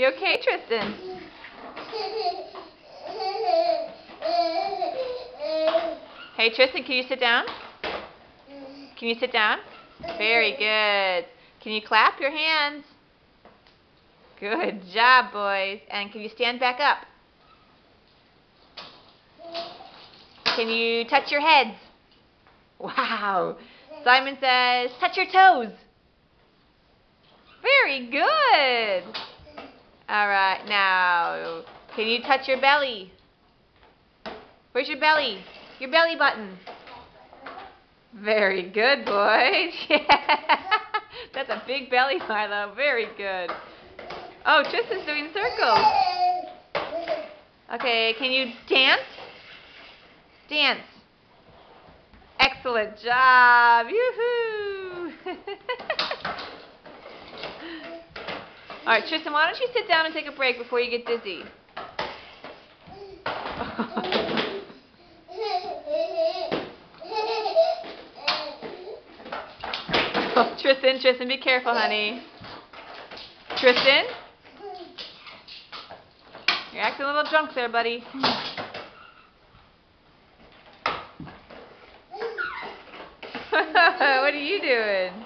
You okay, Tristan? Hey, Tristan, can you sit down? Can you sit down? Very good. Can you clap your hands? Good job, boys. And can you stand back up? Can you touch your heads? Wow. Simon says, touch your toes. Very good. All right, now, can you touch your belly? Where's your belly? Your belly button. Very good, boys. Yeah. That's a big belly, Milo. Very good. Oh, Tristan's doing circles. Okay, can you dance? Dance. Excellent job. Yoo-hoo. All right, Tristan, why don't you sit down and take a break before you get dizzy? Oh, Tristan, be careful, honey. Tristan? You're acting a little drunk there, buddy. What are you doing?